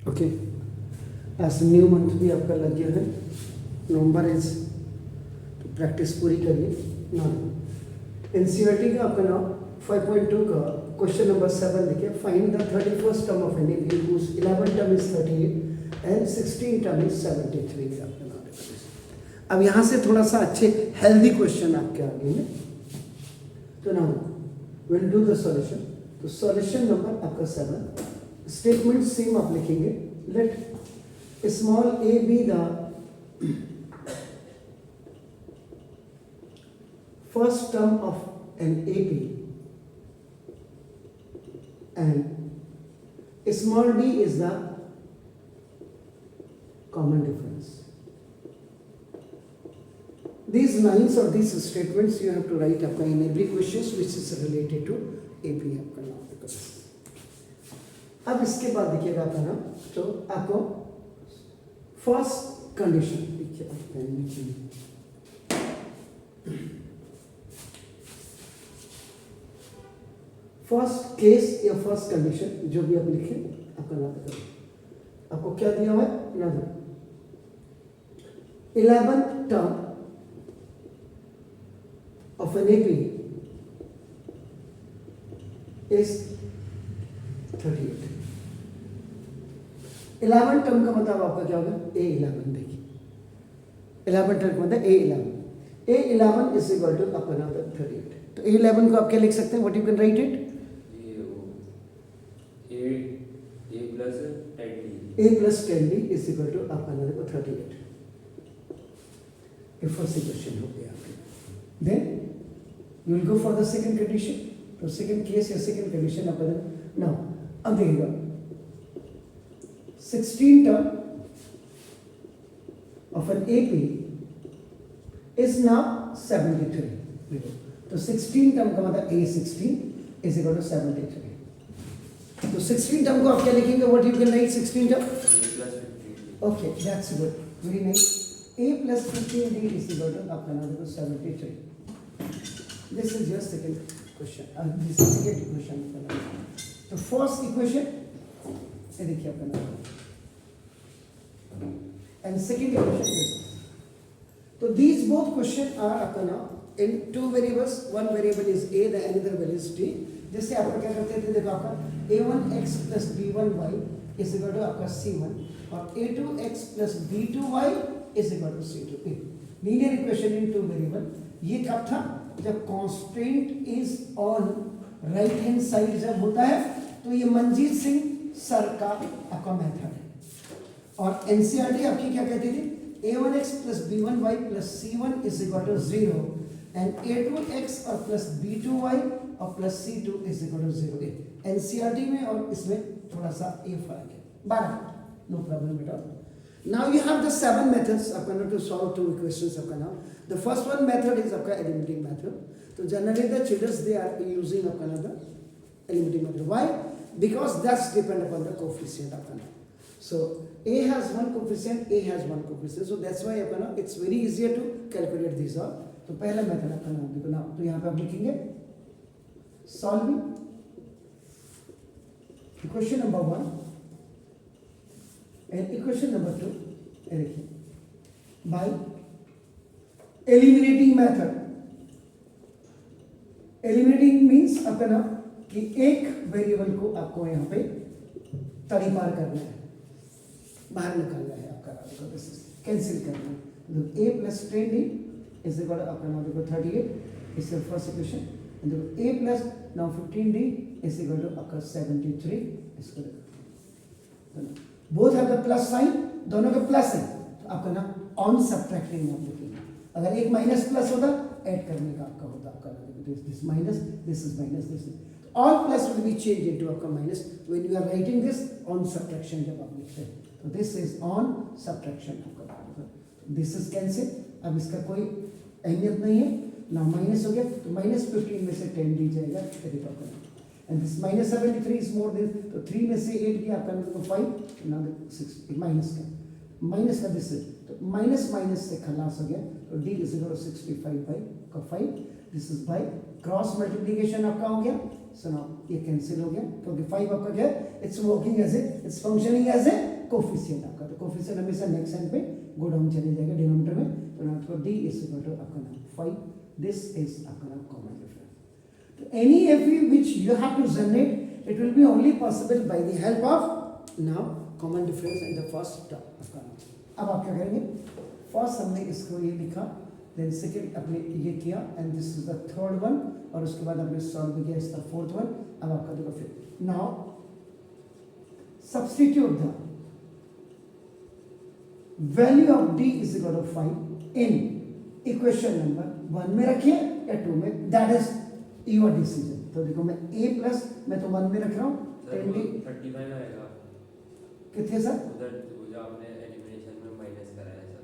Okay, as new month भी आपका लग गया है, नवंबर इज, तो प्रैक्टिस पूरी करिए ना। एनसीईआरटी का आपका नाम 5.2 का क्वेश्चन नंबर 7 देखिए, find the 31st term of an AP whose 11 term is 38 and 16 term is 73 आपका नाम है। अब यहाँ से थोड़ा सा अच्छे हेल्दी क्वेश्चन आपके आगे हैं, तो ना विल डू द सॉल्यूशन। तो सॉल्यूशन नंबर आपका 7, स्टेटमेंट सेम आप लिखेंगे, let small A be the first term of an AP and small d is the common difference. These lines or these statements you have to write up in every questions which is related to AP आपका नाम because अब इसके बाद देखिएगा आपका नाम, तो आपको फर्स्ट कंडीशन देखिए आपका नीचे फर्स्ट केस या फर्स्ट कंडीशन जो भी आप लिखे आपका नाम करो। आपको क्या दिया हुआ है ना, 11th term of an AP is 38। 11 term का मतलब आपका क्या होगा, A11 देखिए, 11 टर्म का मतलब A11 इज इक्वल टू आपका नाम 38। तो A11 को आप क्या लिख सकते हैं, what you can write it, A plus 10D is equal to आपका नाम 38। ये फर्स्ट इक्वेशन हो गया आपके। Then you will go for the second condition, तो सेकंड केस या सेकंड कंडीशन आपका नाउ अब देखिएगा 16 term of an AP is now 73। तो 16 टर्म का मतलब A16 इज इक्वल टू 73। तो 16 टर्म को आप क्या लिखेंगे, what you can write 16 term, okay that's good, very nice. A plus 15D is equal to आपका नाम देखो 73। This is your second question, this is second equation. तो फर्स्ट इक्वेशन ये देखिए आपका नाम, एंड सेकंड इक्वेशन। तो these both question are आपका नाम in two variables, one variable is A, the another variable is T। जैसे आपका क्या करते थे, देखो आपका A1x plus B1y is equal to आपका C1 और A2x plus B2y is equal to C2। Linear equation in two variable, ये कब था, जब constant is on right hand side जब होता है, तो ये मंजीत सिंह सर का आपका मेथड है। और एनसीईआरटी आपकी क्या कहती थी, A1x plus B1y plus C1 is equal to 0 and A2x और plus B2y और plus C2 is equal to 0। NCERT में और इसमें थोड़ा सा ये फर्क है, 12, no problem at all. Now you have the 7 methods आपका ना to solve two equations आपका ना। The first one method is आपका eliminating method। तो generally the children they are using आपका ना the eliminating method। Why? Because that's depend upon the coefficient आपका ना। So A has one coefficient, A has one coefficient, so that's why आपका ना it's very easier to calculate these all। तो पहला method आपका ना देखो ना, तो यहाँ पे आप लिखेंगे solving equation number 1 and equation number 2 देखिए by eliminating method। eliminating means आपका ना कि एक वेरिएबल को आपको यहाँ पे तड़ी पार करना है, बाहर निकालना है आपका, कैंसिल करना है। तो A plus 10D is equal to आपका नाम देखो 38 is your first equation, and देखो A plus now 15D is equal to आपका 73 इसको देखो, both have the plus sign, दोनों के प्लस है, तो आपका ना ऑन सब्ट्रैक्टिंग आप लिखेंगे। अगर एक माइनस प्लस होता ऐड करने का आपका होता, आपका this minus this is minus this, all plus will be change into आपका minus when you are writing this on subtraction जब आप लिखते हैं, तो दिस इज ऑन सब्ट्रैक्शन आपका, दिस इज कैंसिल। अब इसका कोई अहमियत नहीं है ना, माइनस हो गया तो माइनस 15 में से 10 दी जाएगा, and this minus 73 is more than, तो 3 में से 8 भी आपका 5 ना 6 माइनस का दिस, तो माइनस माइनस से खलास हो गया, तो d is equal to 65 by का 5, this is by cross multiplication आपका हो गया सो नाउ ये कैंसिल हो गया क्योंकि 5 आपका क्या है, it's working as a, it's functioning as a coefficient आपका, तो कोफिशिएंट हमेशा नेक्स्ट साइड पे गो डाउन चले जाएगा डिनोमिनेटर में, तो नाउ आपका d इज इक्वल टू आपका नाम 5, दिस इज आपका नाम कॉमन डिफरेंस। तो any AP which you have to generate, it will be only possible by the help of now common difference in the first term आपका नाम। अब आप क्या करेंगे, फर्स्ट हमने इसको ये लिखा, देन सेकंड अपने ये किया, and this is the third one, और उसके बाद हमने सॉल्व किया इसका फोर्थ वन। अब आपका देखो फिर now substitute the value of d is equal to 5 in equation number 1 में रखिए या 2 में, दैट इज योर डिसीजन। तो देखो मैं a प्लस, मैं तो 1 में रख रहा हूँ, 10d 35 आएगा कितने सर, उधर जो आपने एलिमिनेशन में माइनस करा है सब,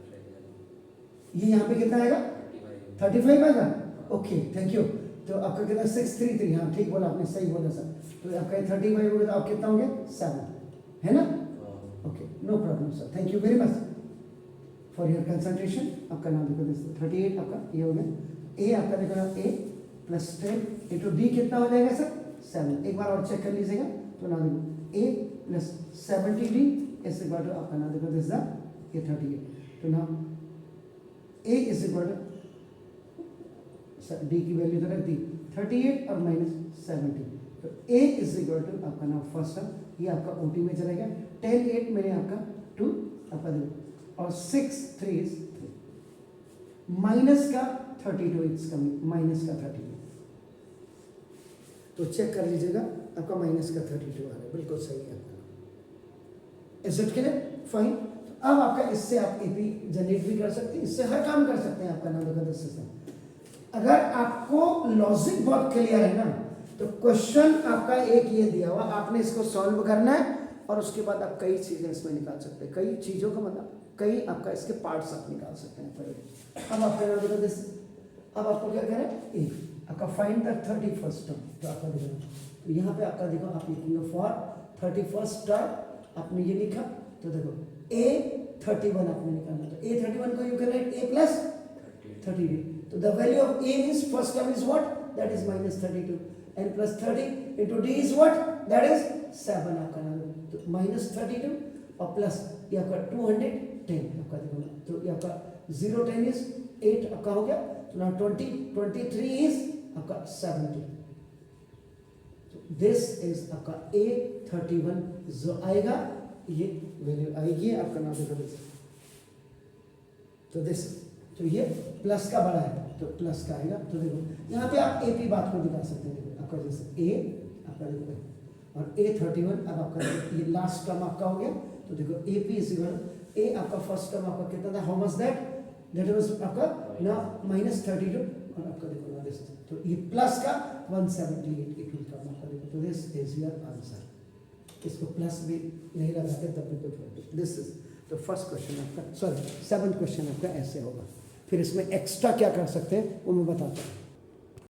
ये यहाँ पे कितना आएगा 35 35 आएगा, ओके थैंक यू। तो आपका कितना 633, हाँ ठीक बोला आपने, सही बोला सर। तो आपका 35 होगा तो आप कितना होंगे 7, है ना, okay no problem sir, thank you very much for your concentration. आपका नाम देखो 38 आपका ये हो गया, ए आपका देखो a प्लस 10 इंटू डी कितना हो जाएगा सर 7, एक बार और चेक कर लीजिएगा। तो नाम देखो a plus 70d is equal to आपका नाम देखो दिस ये 38, तो नाम a is equal to D की वैल्यू तो रख दी 38 और माइनस 70, तो a इज इक्वल टू आपका नाम फर्स्ट टर्म, ये आपका ओटी में चला गया, 10 8 मैंने आपका 2 आपका देखो, और 6 3 इज 3, माइनस का 32 इट्स कमिंग, माइनस का 32, तो चेक कर लीजिएगा आपका माइनस का 32 आ रहा है, बिल्कुल सही है आपका। Is it clear, fine. तो अब आपका इससे आप एपी जनरेट भी कर सकते हैं, इससे हर काम कर सकते हैं आपका नाम देखो सिस्टम। अगर आपको लॉजिक बहुत क्लियर है ना, तो क्वेश्चन आपका एक ये दिया हुआ, आपने इसको सॉल्व करना है, और उसके बाद आप कई चीजें इसमें निकाल सकते हैं, कई चीजों का मतलब कई आपका इसके पार्ट्स आप निकाल सकते हैं। अब आपका नाम देखो दिस, अब आपको क्या करें ए, आपका फाइंड द 31st टर्म, तो आपका देखो, तो यहाँ पे आपका देखो आप लिखेंगे फॉर 31st टर्म, आपने ये लिखा, तो देखो a31 आपने निकालना, तो a31 को you can write a plus 30, तो the value of a means first term is what, that is minus 32, and plus 30 into d is what, that is 7 आपका नाम, तो माइनस 32 और प्लस ये आपका 210 आपका देखो, तो ये आपका 0 10 इज 8 आपका हो गया, तो now 23 is आपका 70, तो दिस इज आपका a31 जो आएगा, ये वैल्यू आएगी आपका नाम देखो दिस, तो दिस, तो ये प्लस का बड़ा है तो प्लस का आएगा, तो देखो यहाँ पे आप एपी बात को दिखा सकते हैं, देखो आपका जैसे a आपका देखो, और a31 अब आपका ये लास्ट टर्म आपका हो गया, तो देखो AP इज इक्वल a आपका फर्स्ट टर्म आपका कितना था, हाउ मच दैट वाज आपका ना माइनस 32, और आपका देखो ना दिस, तो ये प्लस का 178 इट विल कम आपका देखो, तो दिस इज योर आंसर। इसको प्लस भी नहीं लगाते तब भी कुछ, this is the first question आपका, सॉरी 7th क्वेश्चन आपका ऐसे होगा। फिर इसमें एक्स्ट्रा क्या कर सकते हैं वो मैं बताता हूँ।